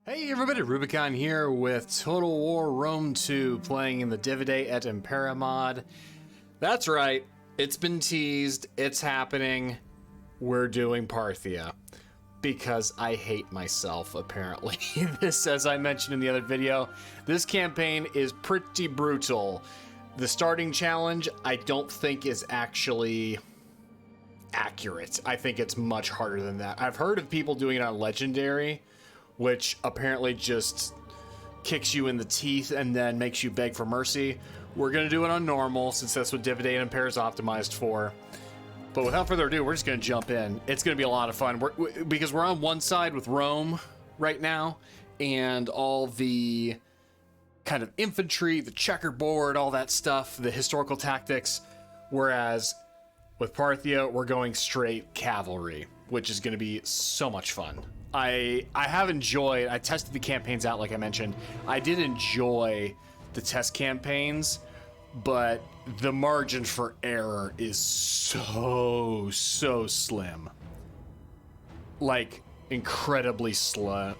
Hey everybody, Rubicon here with Total War Rome 2, playing in the Divide et Impera mod. That's right, it's been teased, it's happening, we're doing Parthia. Because I hate myself, apparently. This, as I mentioned in the other video, this campaign is pretty brutal. The starting challenge, I don't think is actually accurate. I think it's much harder than that. I've heard of people doing it on Legendary, which apparently just kicks you in the teeth and then makes you beg for mercy. We're gonna do it on normal, since that's what Divide and Impera is optimized for. But without further ado, we're just gonna jump in. It's gonna be a lot of fun, because we're on one side with Rome right now, and all the kind of infantry, the checkerboard, all that stuff, the historical tactics, whereas with Parthia, we're going straight cavalry, which is gonna be so much fun. I have enjoyed, I tested the campaigns out like I mentioned. I did enjoy the test campaigns, but the margin for error is so slim. Like incredibly slim.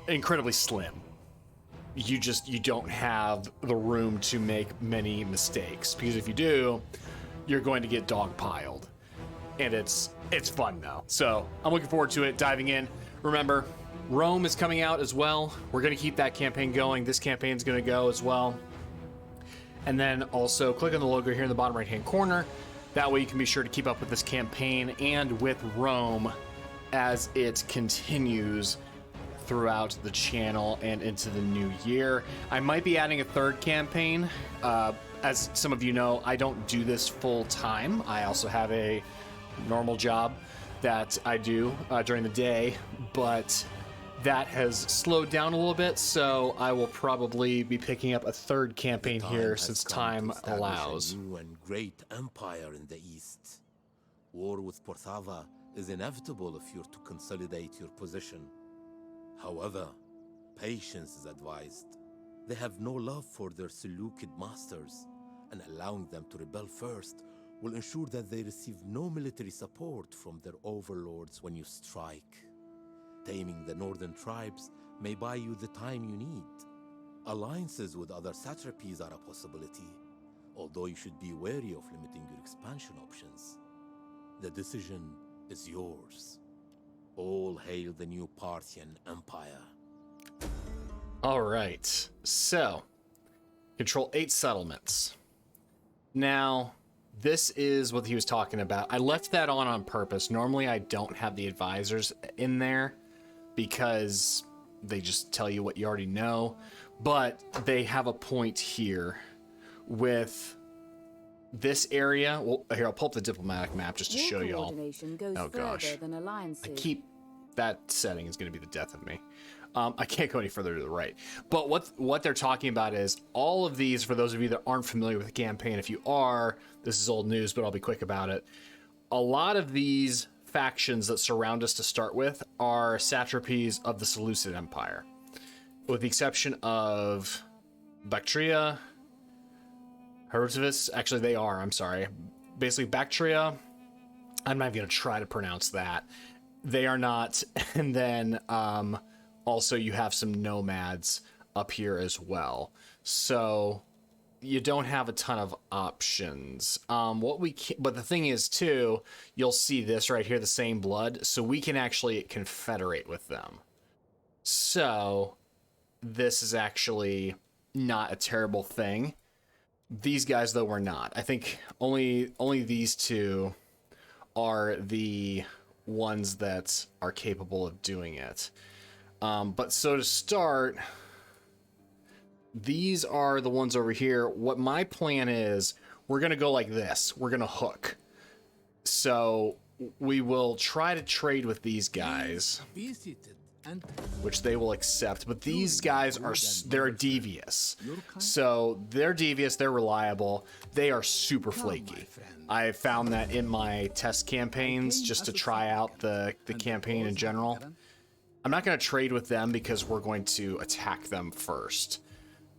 You don't have the room to make many mistakes, because if you do, you're going to get dogpiled. And it's fun though. So I'm looking forward to it, diving in. Remember, Rome is coming out as well. We're going to keep that campaign going. This campaign is going to go as well. And then also click on the logo here in the bottom right hand corner. That way you can be sure to keep up with this campaign and with Rome as it continues throughout the channel and into the new year. I might be adding a third campaign. As some of you know, I don't do this full time. I also have a normal job that I do during the day, but that has slowed down a little bit, so I will probably be picking up a third campaign here since time allows. A new and great empire in the east. War with Parthia is inevitable if you're to consolidate your position. However, patience is advised. They have no love for their Seleucid masters, and allowing them to rebel first will ensure that they receive no military support from their overlords when you strike. Taming the northern tribes may buy you the time you need. Alliances with other satrapies are a possibility, although you should be wary of limiting your expansion options. The decision is yours. All hail the new Parthian Empire. All right, so control 8 settlements. Now, this is what he was talking about. I left that on purpose. Normally, I don't have the advisors in there because they just tell you what you already know. But they have a point here with this area. Well, here, I'll pull up the diplomatic map just to show you all. Oh, gosh. That setting is going to be the death of me. I can't go any further to the right. But what they're talking about is all of these, for those of you that aren't familiar with the campaign, if you are, this is old news, but I'll be quick about it. A lot of these factions that surround us to start with are satrapies of the Seleucid Empire. With the exception of Bactria, Herodotus, actually they are, I'm sorry. Basically Bactria, I'm not even going to try to pronounce that. They are not. And then also you have some nomads up here as well. So you don't have a ton of options. But the thing is too, you'll see this right here, the same blood. So we can actually confederate with them. So this is actually not a terrible thing. These guys though were not. I think only these two are the ones that are capable of doing it. But so to start, these are the ones over here. What my plan is, we're going to go like this. We're going to hook. So we will try to trade with these guys, which they will accept. But these guys they're devious. So they're devious, they're reliable. They are super flaky. I found that in my test campaigns just to try out the campaign in general. I'm not going to trade with them because we're going to attack them first.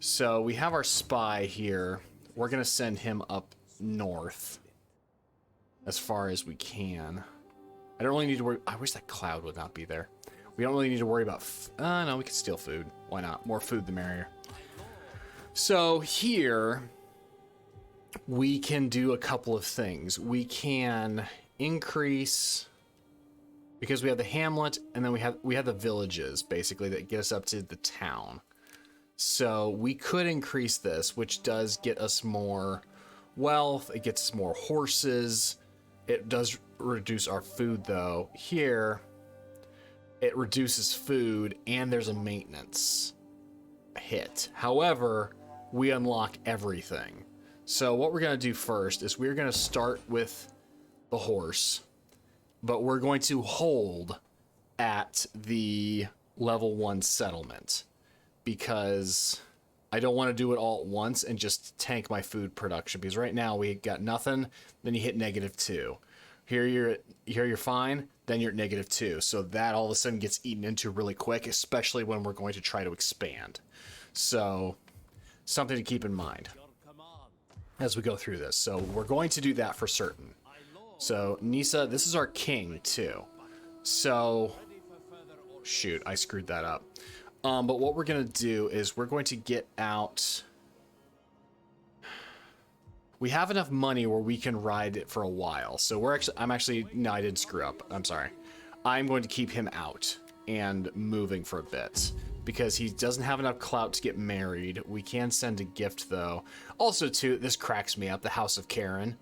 So we have our spy here. We're going to send him up north as far as we can. I don't really need to worry. I wish that cloud would not be there. We We don't really need to worry about... no, we can steal food. Why not? More food, the merrier. So here, we can do a couple of things. We can increase... Because we have the hamlet, and then we have the villages, basically, that get us up to the town. So we could increase this, which does get us more wealth. It gets us more horses. It does reduce our food, though. Here, it reduces food, and there's a maintenance hit. However, we unlock everything. So what we're going to do first is we're going to start with the horse, but we're going to hold at the level 1 settlement because I don't want to do it all at once and just tank my food production, because right now we got nothing, then you hit -2. Here you're fine, then you're at -2. So that all of a sudden gets eaten into really quick, especially when we're going to try to expand. So something to keep in mind as we go through this. So we're going to do that for certain. So Nisa, this is our king too. So shoot, I screwed that up. But what we're gonna do is we're going to get out. We have enough money where we can ride it for a while. So no, I didn't screw up. I'm sorry. I'm going to keep him out and moving for a bit because he doesn't have enough clout to get married. We can send a gift though. Also too, this cracks me up. The House of Karen.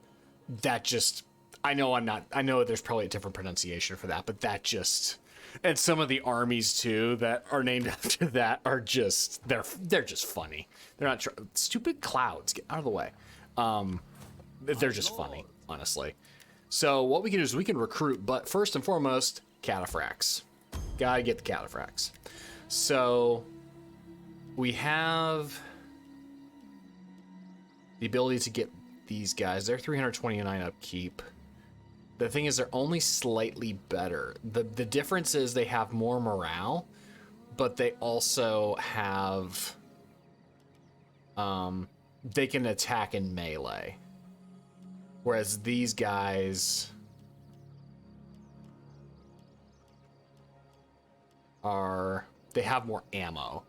That just, I know there's probably a different pronunciation for that, but that just, and some of the armies too that are named after that are just, they're just funny. They're not stupid clouds. Get out of the way. They're just funny, honestly. So what we can do is we can recruit, but first and foremost, cataphracts. Gotta get the cataphracts. So we have the ability to get these guys. They're 329 upkeep. The thing is, they're only slightly better. The difference is they have more morale, but they also have they can attack in melee. Whereas these guys they have more ammo.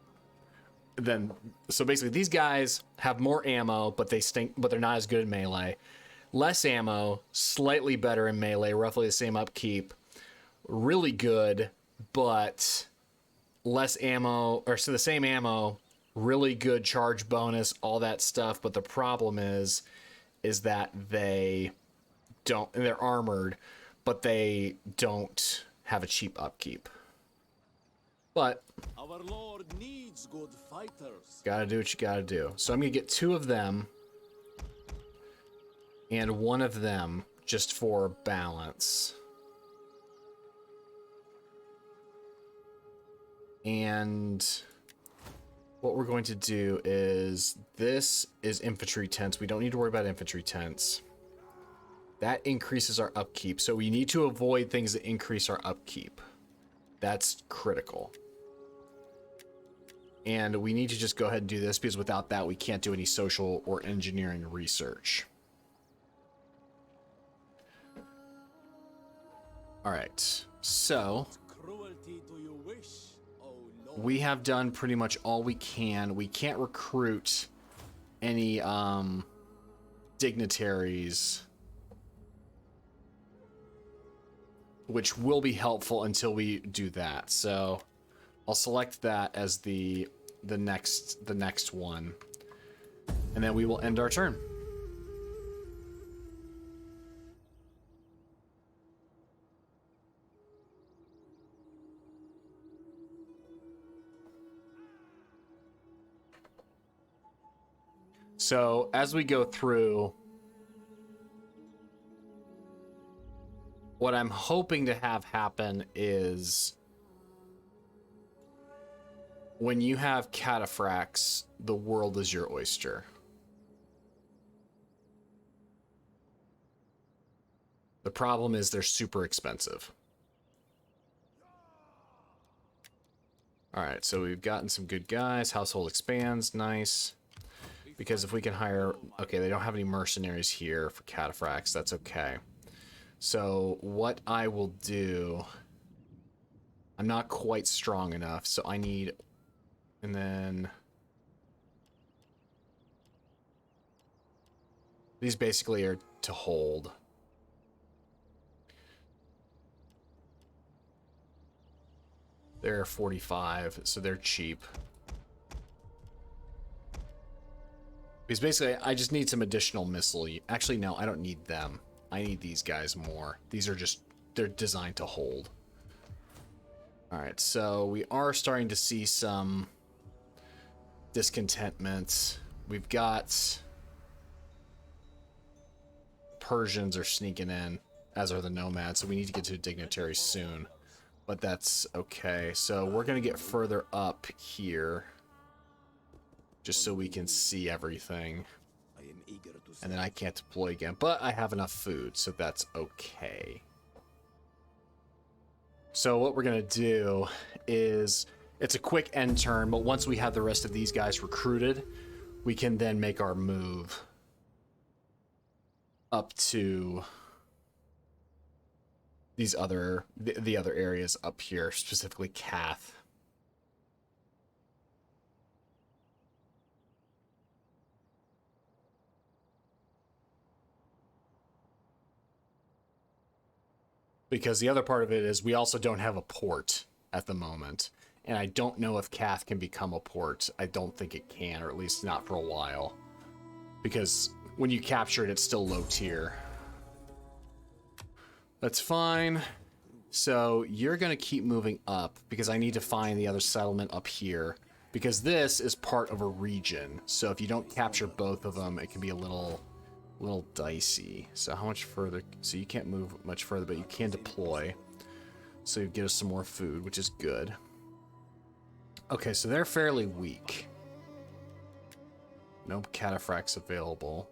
So basically these guys have more ammo, but they're not as good in melee. Less ammo, slightly better in melee, roughly the same upkeep. Really good, but less ammo, or so the same ammo, really good charge bonus, all that stuff. But the problem is that they're armored, but they don't have a cheap upkeep. But Our Lord needs good fighters. Gotta do what you gotta do. So I'm gonna get 2 of them and 1 of them just for balance. And what we're going to do is, this is infantry tents. We don't need to worry about infantry tents. That increases our upkeep. So we need to avoid things that increase our upkeep. That's critical. And we need to just go ahead and do this, because without that, we can't do any social or engineering research. All right, so we have done pretty much all we can. We can't recruit any dignitaries, which will be helpful until we do that. So I'll select that as the next one, and then we will end our turn. So as we go through, what I'm hoping to have happen is, when you have cataphracts, the world is your oyster. The problem is they're super expensive. All right, so we've gotten some good guys. Household expands, nice. Because if we can hire, okay, they don't have any mercenaries here for cataphracts. That's okay. So what I will do, I'm not quite strong enough, so I need... And then... These basically are to hold. They're 45, so they're cheap. Because basically, I just need some additional missile. Actually, no, I don't need them. I need these guys more. These are just... They're designed to hold. Alright, so we are starting to see some discontentment. We've got... Persians are sneaking in, as are the nomads, so we need to get to dignitaries soon. But that's okay. So we're going to get further up here, just so we can see everything. And then I can't deploy again, but I have enough food, so that's okay. So what we're going to do is, it's a quick end turn, but once we have the rest of these guys recruited, we can then make our move up to these other, the other areas up here, specifically Kath. Because the other part of it is we also don't have a port at the moment. And I don't know if Kath can become a port. I don't think it can, or at least not for a while. Because when you capture it, it's still low tier. That's fine. So you're going to keep moving up because I need to find the other settlement up here. Because this is part of a region. So if you don't capture both of them, it can be a little dicey. So how much further? So you can't move much further, but you can deploy. So you get us some more food, which is good. Okay, so they're fairly weak. No cataphracts available.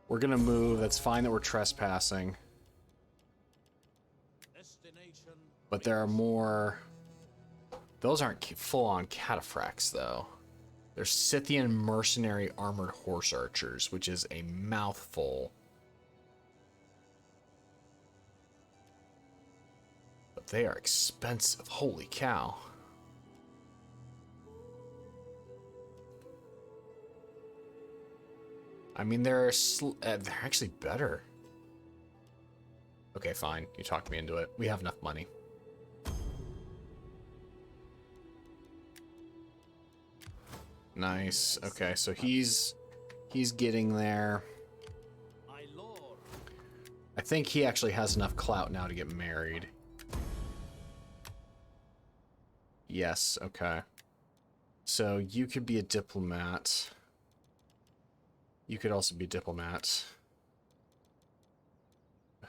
We're gonna move. That's fine that we're trespassing. But there are more... Those aren't full-on cataphracts, though. They're Scythian mercenary armored horse archers, which is a mouthful. But they are expensive. Holy cow. I mean, they're actually better. Okay, fine. You talked me into it. We have enough money. Nice. Okay, so he's getting there. I think he actually has enough clout now to get married. Yes, okay. So you could be a diplomat. You could also be a diplomat.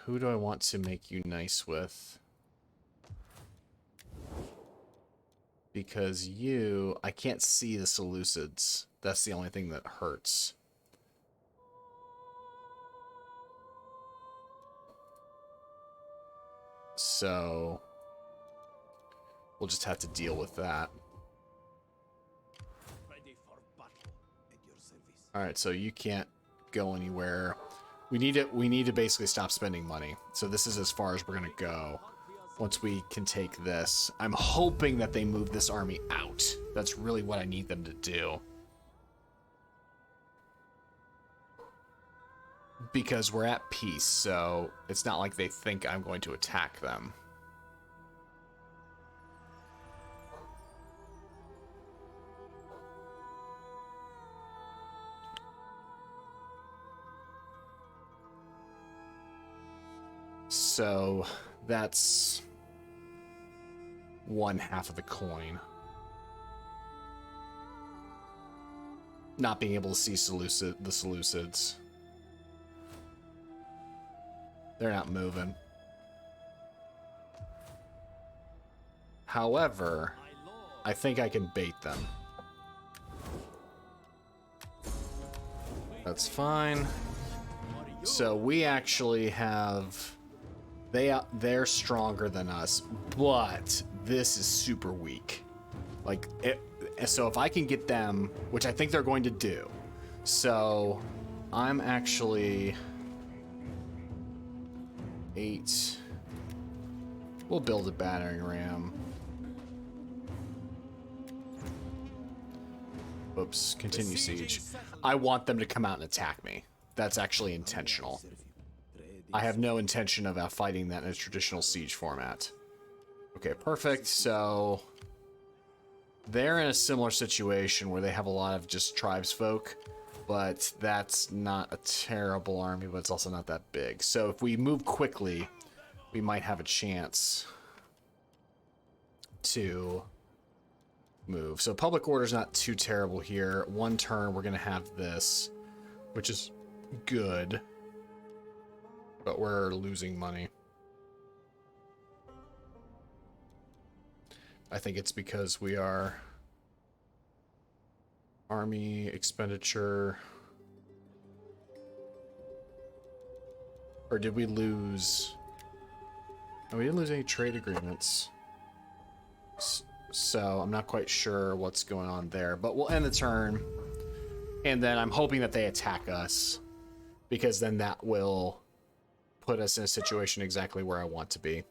Who do I want to make you nice with? Because you... I can't see the Seleucids. That's the only thing that hurts. So... we'll just have to deal with that. Alright, so you can't go anywhere. We need to basically stop spending money. So this is as far as we're gonna go. Once we can take this. I'm hoping that they move this army out. That's really what I need them to do. Because we're at peace, so it's not like they think I'm going to attack them. So that's 1/2 of the coin. Not being able to see the Seleucids. They're not moving. However, I think I can bait them. That's fine. So we actually have... They're stronger than us, but this is super weak. Like, so if I can get them, which I think they're going to do, so I'm actually 8. We'll build a battering ram. Oops, continue siege. I want them to come out and attack me. That's actually intentional. I have no intention of fighting that in a traditional siege format. Okay, perfect. So they're in a similar situation where they have a lot of just tribesfolk, but that's not a terrible army, but it's also not that big. So if we move quickly, we might have a chance to move. So public order's not too terrible here. One turn, we're going to have this, which is good, but we're losing money. I think it's because we are army expenditure. Or did we lose? Oh, we didn't lose any trade agreements. So I'm not quite sure what's going on there, but we'll end the turn. And then I'm hoping that they attack us, because then that will put us in a situation exactly where I want to be.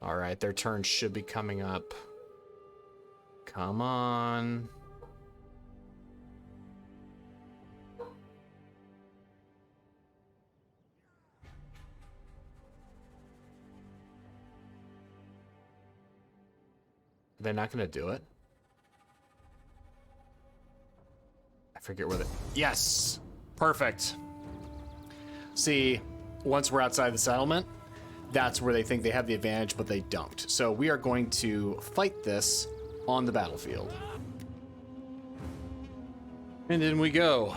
All right, their turn should be coming up. Come on. They're not going to do it. I forget where they... Yes! Perfect. See, once we're outside the settlement, that's where they think they have the advantage, but they don't. So we are going to fight this on the battlefield. And in we go.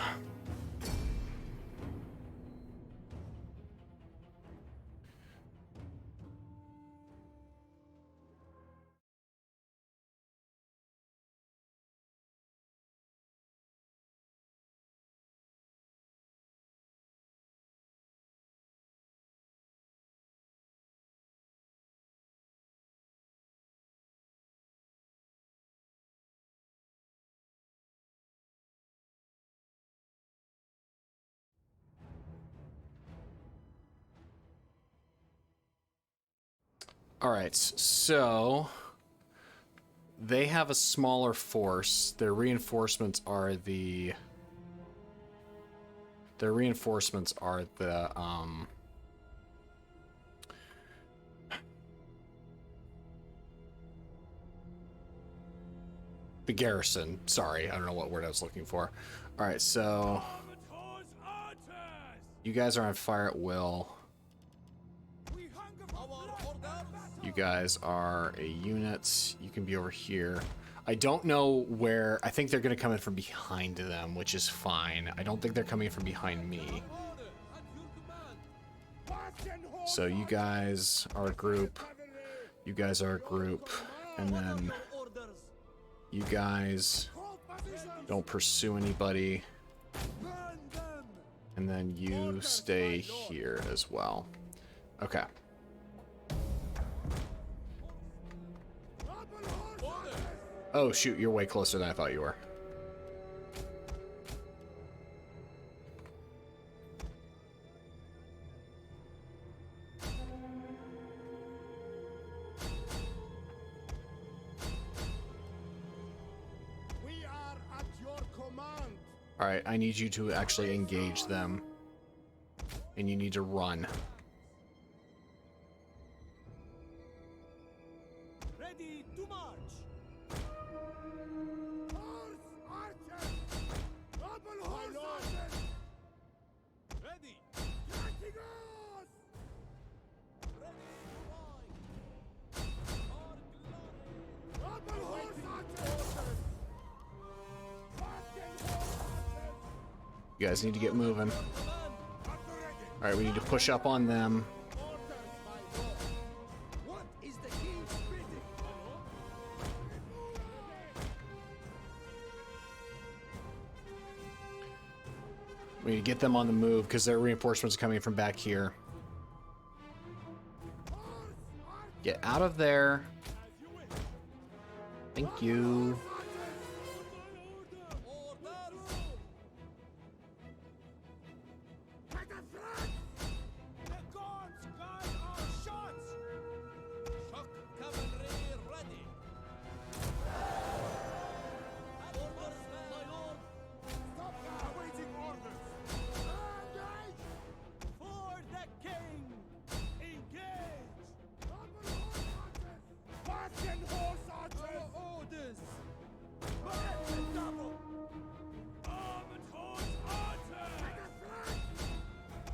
All right, so they have a smaller force. Their reinforcements are the the garrison. Sorry, I don't know what word I was looking for. All right, so you guys are on fire at will. You guys are a unit. You can be over here. I don't know where... I think they're going to come in from behind them, which is fine. I don't think they're coming from behind me. So you guys are a group. You guys are a group. And then you guys don't pursue anybody. And then you stay here as well. Okay. Oh, shoot, you're way closer than I thought you were. We are at your command. All right, I need you to actually engage them. And you need to run. Ready to march. Horse archers. Double horse archers. Ready. Catigos. Ready to ride. Double horse archers. Parthian horse archers. You guys need to get moving. All right, we need to push up on them. What is the king's bidding? We need to get them on the move because their reinforcements are coming from back here. Get out of there. Thank you. The gods guide our shots.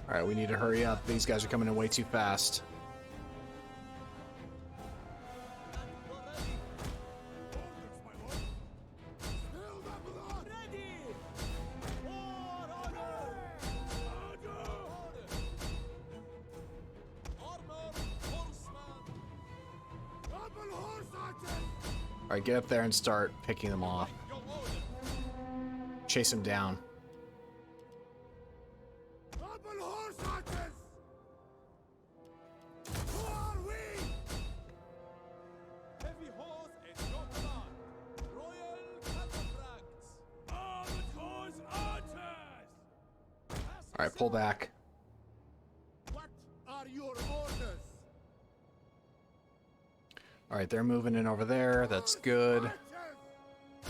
Alright, we need to hurry up. These guys are coming in way too fast. Alright, get up there and start picking them off. Chase them down. Alright, pull back. What are your orders? Alright, they're moving in over there. That's good. The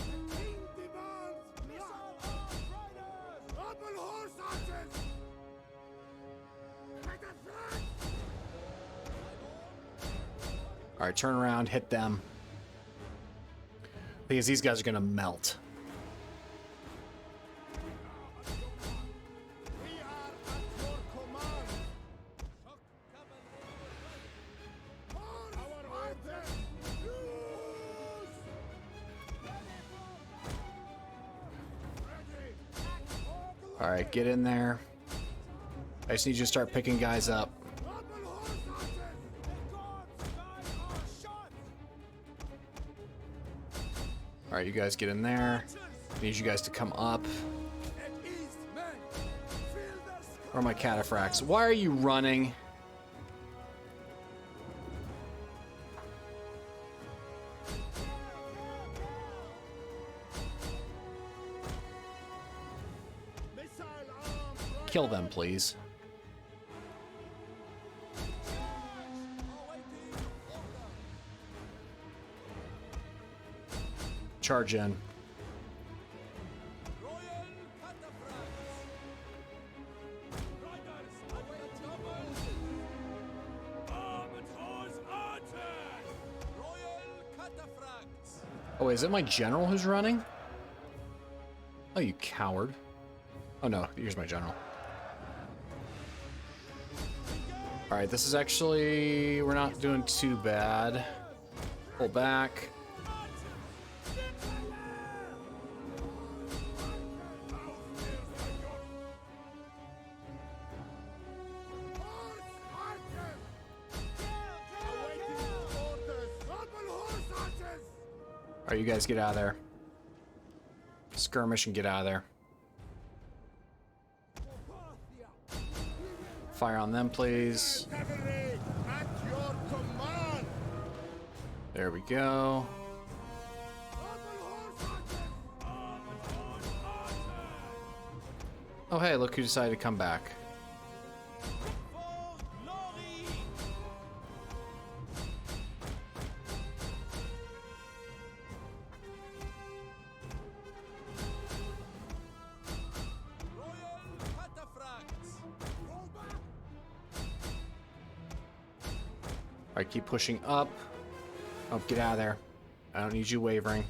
king demands blood. Double horse archers. Let us run. Alright, turn around, hit them. Because these guys are gonna melt. We are at your command. Our archers. Use. Ready. Alright, get in there. I just need you to start picking guys up. Double horse archers. God's guide our shot. Alright, you guys get in there. I need you guys to come up. At ease, men. Fill their Where are my cataphracts? Why are you running? missile arms. Kill them, please. Charge in. Oh, wait, is it my general who's running? Oh, you coward. Oh no, here's my general. Alright, this is actually... we're not doing too bad. Pull back. Alright, you guys get out of there. Skirmish and get out of there. Fire on them, please. Cavalry at your command. There we go. Oh hey, look who decided to come back. Alright, keep pushing up. Oh, get out of there. I don't need you wavering.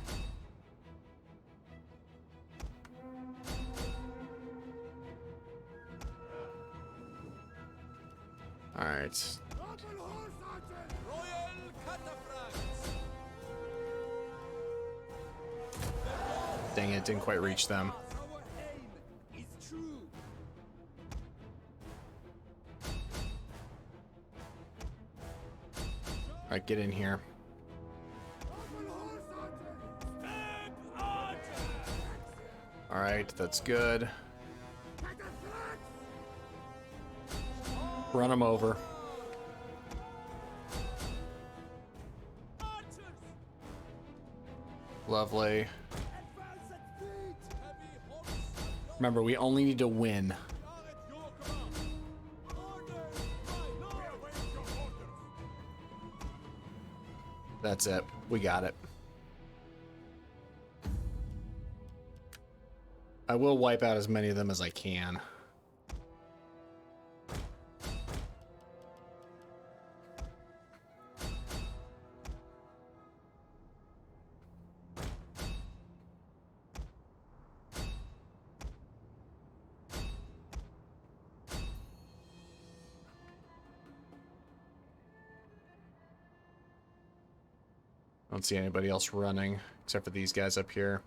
Alright. Dang it, didn't quite reach them. Our aim is true. Alright, get in here. Alright, that's good. Run them over. Lovely. Remember, we only need to win. That's it. We got it. I will wipe out as many of them as I can. don't see anybody else running except for these guys up here.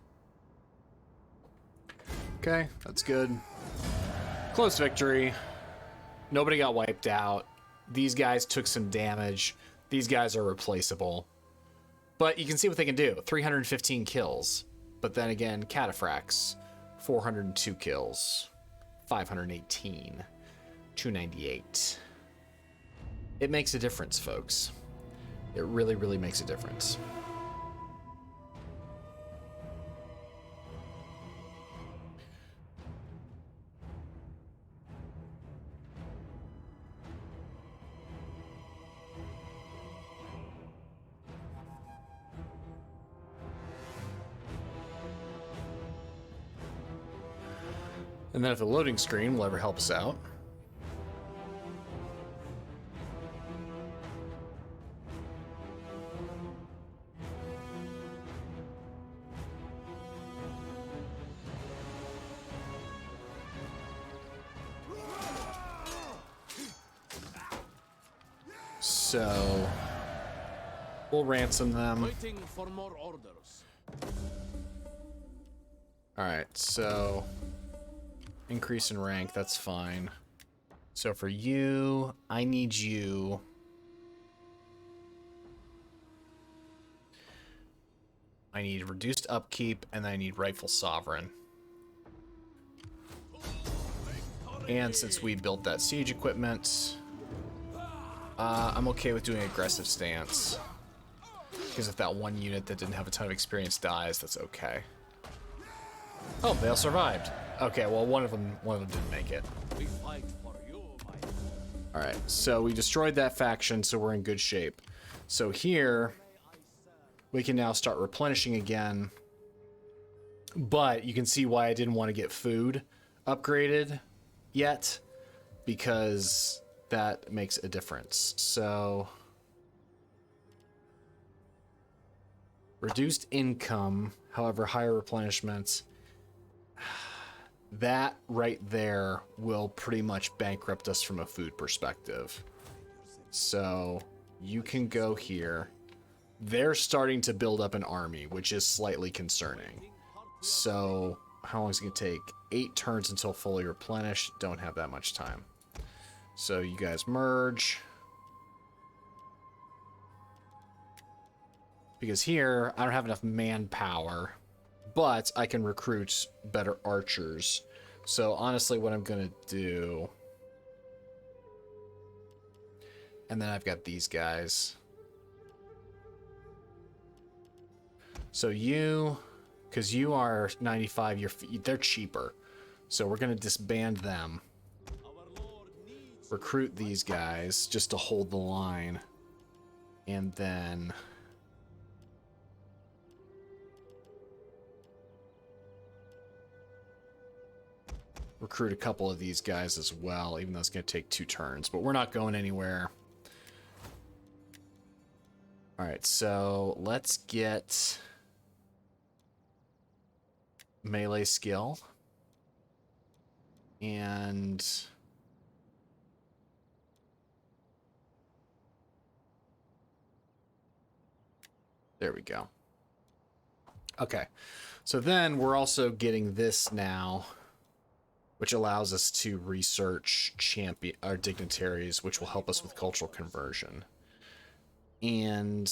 Okay, that's good. Close victory. Nobody got wiped out. These guys took some damage. These guys are replaceable. But you can see what they can do. 315 kills. But then again, cataphracts. 402 kills. 518. 298. It makes a difference, folks. It really, really makes a difference. And then if the loading screen will ever help us out. So we'll ransom them. Waiting for more orders. Alright, so increase in rank, that's fine. So for you, I need you. I need reduced upkeep, and I need rightful sovereign. And since we built that siege equipment, I'm okay with doing aggressive stance. Because if that one unit that didn't have a ton of experience dies, that's okay. Oh, they all survived. Okay, well, one of them didn't make it. We fight for you, my All right, so we destroyed that faction, so we're in good shape. So here, we can now start replenishing again. But you can see why I didn't want to get food upgraded yet, because that makes a difference. So reduced income, however, higher replenishments. That right there will pretty much bankrupt us from a food perspective. So you can go here. They're starting to build up an army, which is slightly concerning. So how long is it going to take? 8 turns until fully replenished. Don't have that much time. So you guys merge. Because here, I don't have enough manpower. But I can recruit better archers. So honestly, what I'm going to do... And then I've got these guys. So you... Because you are 95, they're cheaper. So we're going to disband them. Recruit these guys just to hold the line. And then... recruit a couple of these guys as well, even though it's going to take 2 turns. But we're not going anywhere. Alright, so let's get melee skill. And there we go. Okay, so then we're also getting this now, which allows us to research champion our dignitaries, which will help us with cultural conversion. And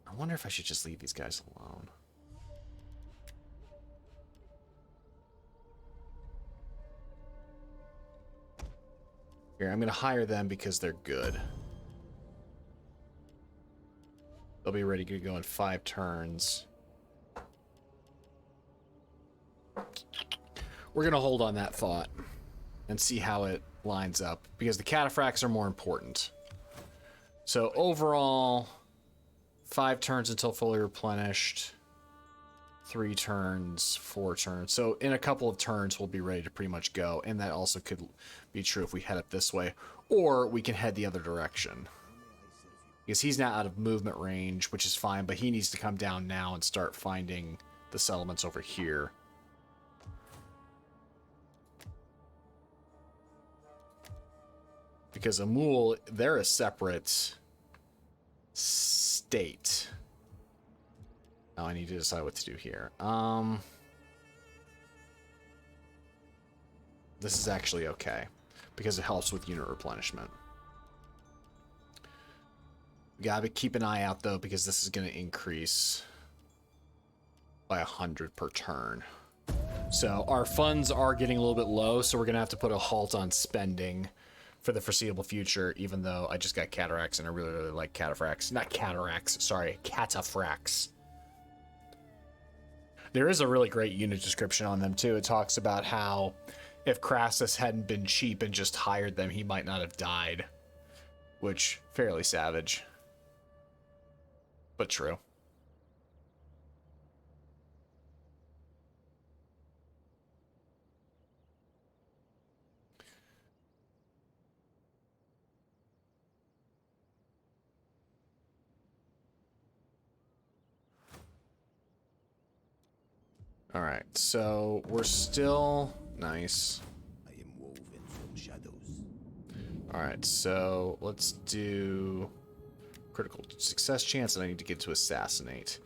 I wonder if I should just leave these guys alone. Here, I'm going to hire them because they're good. They'll be ready to go in 5 turns. We're going to hold on that thought and see how it lines up, because the cataphracts are more important. So overall, 5 turns until fully replenished, 3 turns, 4 turns. So in a couple of turns, we'll be ready to pretty much go. And that also could be true if we head up this way, or we can head the other direction. Because he's now out of movement range, which is fine, but he needs to come down now and start finding the settlements over here. Because Amul, they're a separate state. Now I need to decide what to do here. This is actually okay, because it helps with unit replenishment. We gotta keep an eye out, though, because this is going to increase by 100 per turn. So our funds are getting a little bit low, so we're going to have to put a halt on spending for the foreseeable future, even though I just got cataracts, and I really, really like cataphracts. Not cataracts, sorry, cataphracts. There is a really great unit description on them, too. It talks about how if Crassus hadn't been cheap and just hired them, he might not have died. Which, fairly savage. But true. Alright, so we're still... Nice. I am woven from shadows. Alright, so let's do... Critical success chance, and I need to get to assassinate.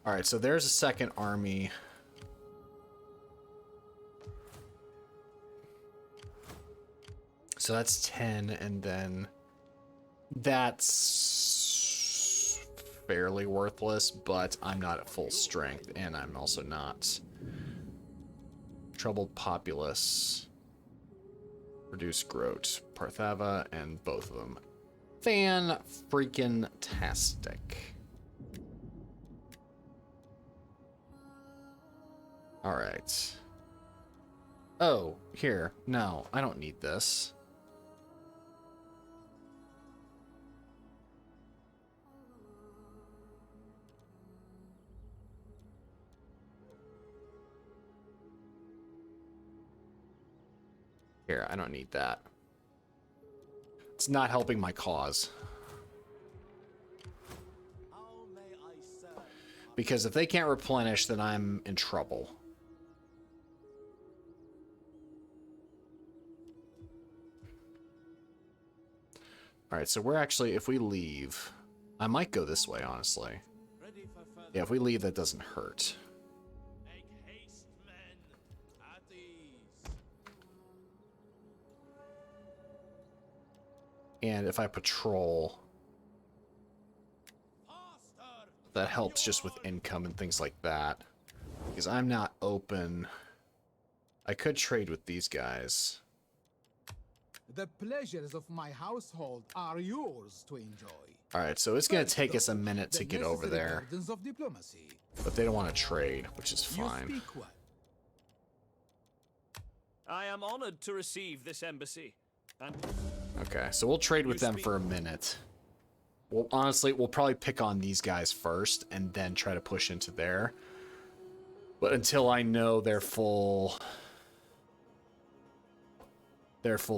Alright, so there's a second army. So that's 10, and then... That's... fairly worthless, but I'm not at full strength, and I'm also not... Troubled populace, reduce growth, Parthia, and both of them. Fan-freaking-tastic. Alright. Oh, here. No, I don't need this. Here, I don't need that. It's not helping my cause. Because if they can't replenish, then I'm in trouble. Alright, so we're actually, if we leave... I might go this way, honestly. Yeah, if we leave, that doesn't hurt. And if I patrol, that helps just with income and things like that. Because I'm not open. I could trade with these guys. The pleasures of my household are yours to enjoy. Alright, so it's going to take us a minute to get over there. Of diplomacy. But they don't want to trade, which is fine. You speak well. I am honored to receive this embassy. And Okay, so we'll trade with them for a minute. Well, honestly, we'll probably pick on these guys first and then try to push into there. But until I know their full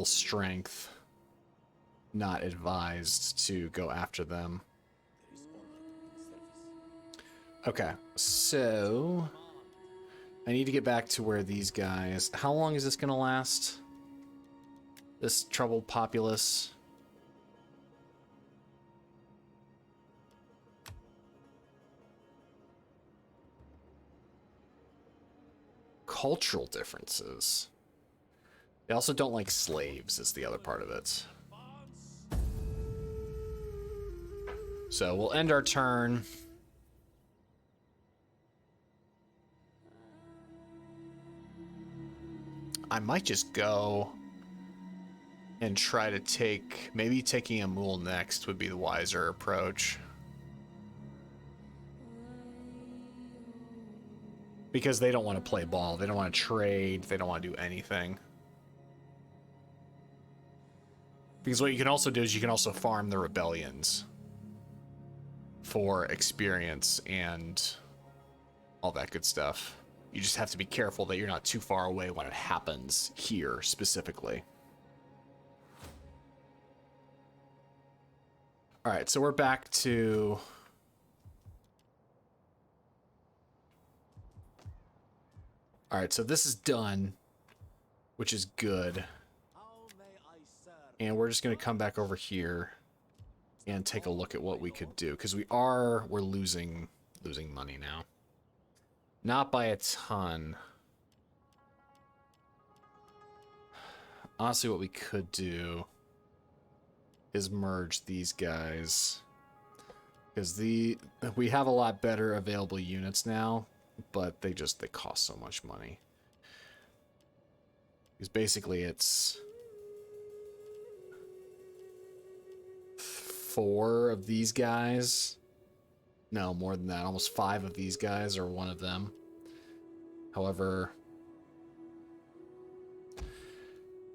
strength, not advised to go after them. Okay, so I need to get back to where these guys... How long is this going to last? This troubled populace. Cultural differences. They also don't like slaves, is the other part of it. So we'll end our turn. I might just go and try to take... Maybe taking a mule next would be the wiser approach. Because they don't want to play ball. They don't want to trade. They don't want to do anything. Because what you can also do is you can also farm the rebellions for experience and all that good stuff. You just have to be careful that you're not too far away when it happens here specifically. Alright, so we're back to... Alright, so this is done, which is good. And we're just going to come back over here and take a look at what we could do. Because we're losing money now. Not by a ton. Honestly, what we could do is merge these guys. Because we have a lot better available units now, but they cost so much money. Because basically it's 4 of these guys. No, more than that. Almost 5 of these guys are one of them. However,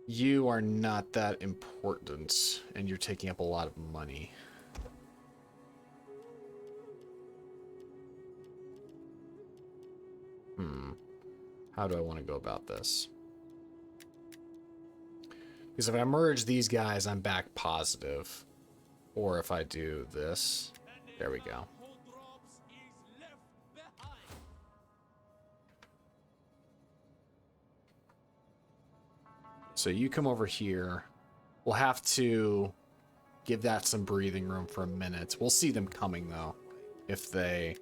you are not that important, and you're taking up a lot of money. How do I want to go about this? Because if I merge these guys, I'm back positive. Or if I do this, there we go. So you come over here. We'll have to give that some breathing room for a minute. We'll see them coming, though, if they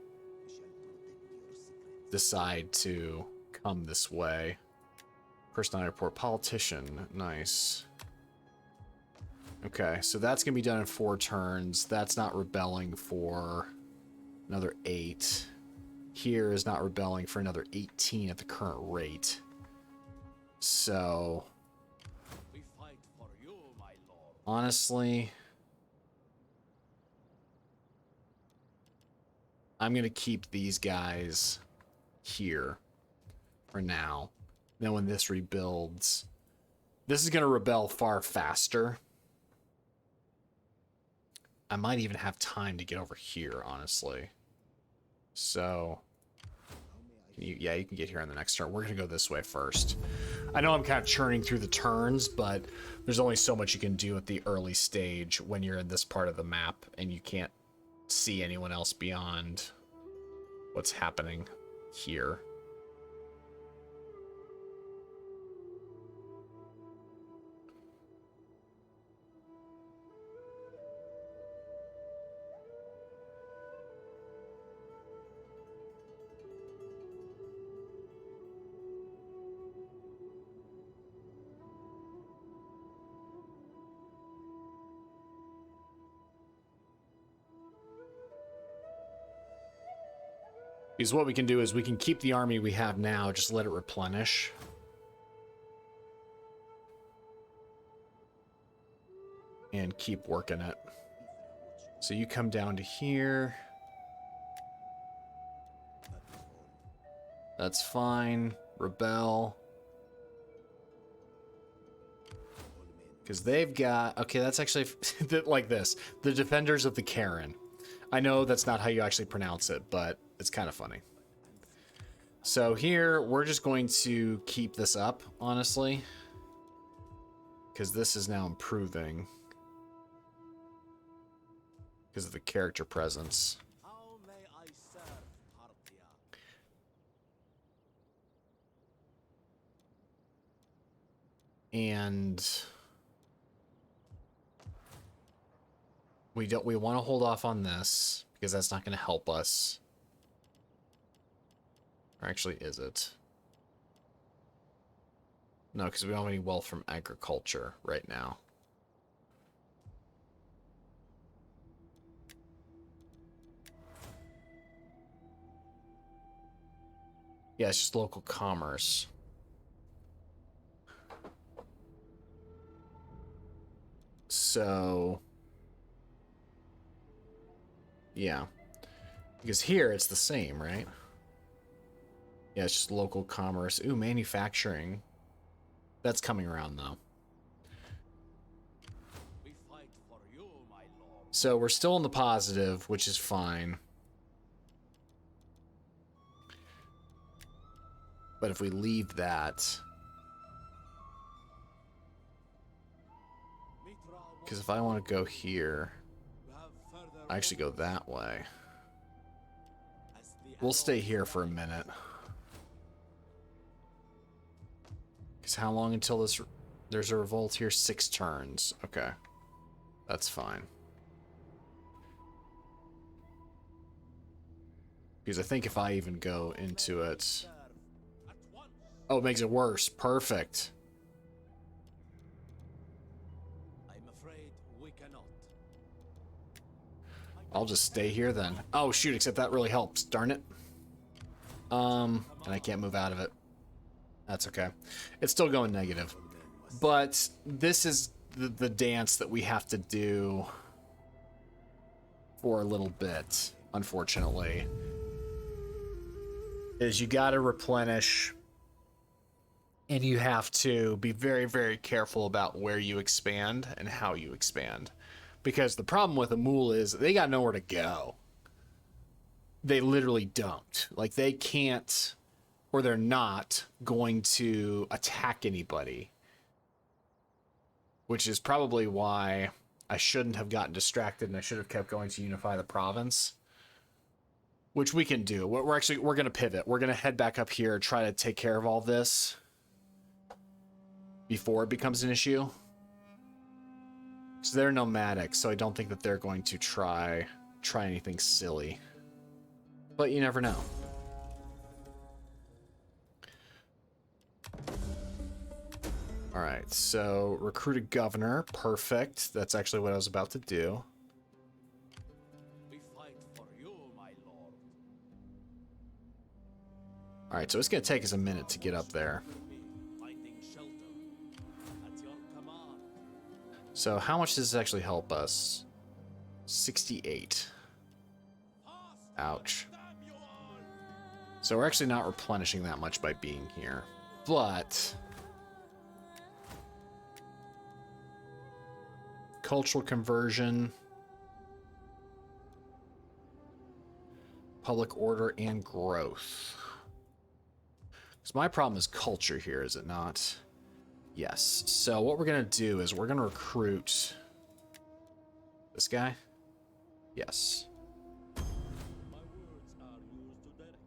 decide to come this way. Personality report. Politician. Nice. Okay, so that's going to be done in 4 turns. That's not rebelling for another 8. Here is not rebelling for another 18 at the current rate. So, honestly, I'm going to keep these guys here for now. Then when this rebuilds, this is going to rebel far faster. I might even have time to get over here, honestly. So, yeah, you can get here on the next turn. We're going to go this way first. I know I'm kind of churning through the turns, but there's only so much you can do at the early stage when you're in this part of the map and you can't see anyone else beyond what's happening here. Because what we can do is we can keep the army we have now, just let it replenish. And keep working it. So you come down to here. That's fine. Rebel. Because they've got... Okay, that's actually like this. The Defenders of the Karen. I know that's not how you actually pronounce it, but it's kind of funny. So here, we're just going to keep this up, honestly. Because this is now improving. Because of the character presence. How may I serve Parthia? And we want to hold off on this because that's not going to help us. Or actually, is it? No, because we don't have any wealth from agriculture right now. Yeah, it's just local commerce. So, yeah. Because here it's the same, right? Yeah, it's just local commerce. Ooh, manufacturing. That's coming around, though. We fight for you, my lord. So we're still in the positive, which is fine. But if we leave that... Because if I want to go here, I actually go that way. We'll stay here for a minute. Because how long until there's a revolt here? 6 turns. Okay. That's fine. Because I think if I even go into it... Oh, it makes it worse. Perfect. I'm afraid we cannot. I'll just stay here then. Oh, shoot, except that really helps. Darn it. And I can't move out of it. That's okay. It's still going negative. But this is the dance that we have to do for a little bit, unfortunately. Is you gotta replenish, and you have to be very, very careful about where you expand and how you expand. Because the problem with a mule is they got nowhere to go. They literally don't. Like, they can't, or they're not going to attack anybody. Which is probably why I shouldn't have gotten distracted and I should have kept going to unify the province. Which we can do. We're going to pivot. We're going to head back up here, try to take care of all this before it becomes an issue. Because they're nomadic, so I don't think that they're going to try anything silly. But you never know. Alright, so recruit a governor. Perfect. That's actually what I was about to do. We fight for you, my lord. Alright, so it's going to take us a minute to get up there. Finding shelter at your command. So how much does this actually help us? 68. Ouch. Damn you all! So we're actually not replenishing that much by being here. But... cultural conversion, public order, and growth. Because my problem is culture here, is it not? Yes. So what we're going to do is we're going to recruit this guy. Yes. My words are yours to direct.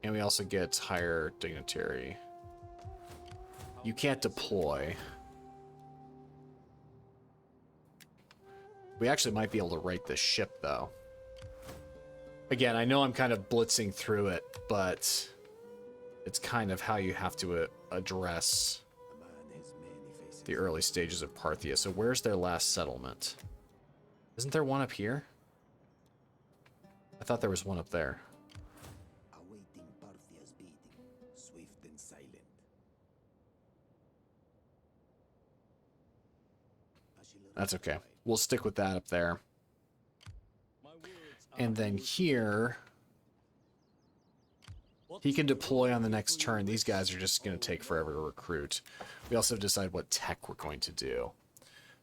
And we also get higher dignitary. You can't deploy. We actually might be able to rate this ship, though. Again, I know I'm kind of blitzing through it, but it's kind of how you have to address the early stages of Parthia. So where's their last settlement? Isn't there one up here? I thought there was one up there. Awaiting Parthia's bidding, swift and silent. That's okay. We'll stick with that up there. My words are And then here, he can deploy on the next turn. These guys are just going to take forever to recruit. We also have to decide what tech we're going to do.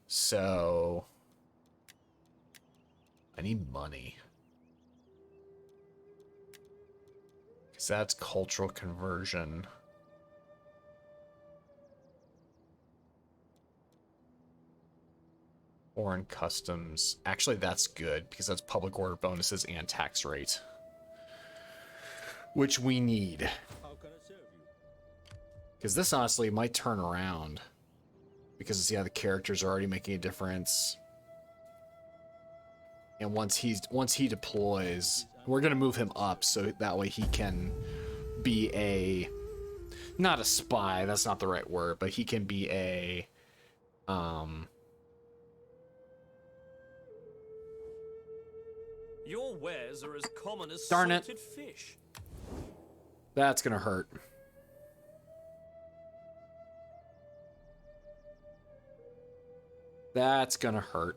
So, I need money. Because that's cultural conversion. Foreign customs. Actually, that's good because that's public order bonuses and tax rate, which we need. How can I serve you? Because this honestly might turn around because yeah, the characters are already making a difference. And once he deploys, we're gonna move him up so that way he can be a, not a spy. That's not the right word, but he can be a Your wares are as common as Darn it. salted fish. That's gonna hurt. That's gonna hurt.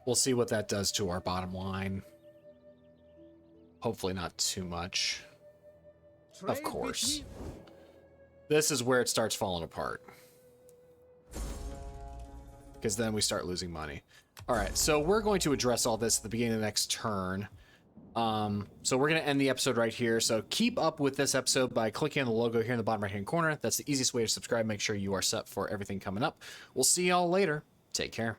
We'll see what that does to our bottom line. Hopefully not too much. Of course. This is where it starts falling apart. Because then we start losing money. Alright, so we're going to address all this at the beginning of the next turn. So we're going to end the episode right here. So keep up with this episode by clicking on the logo here in the bottom right hand corner. That's the easiest way to subscribe. Make sure you are set for everything coming up. We'll see y'all later. Take care.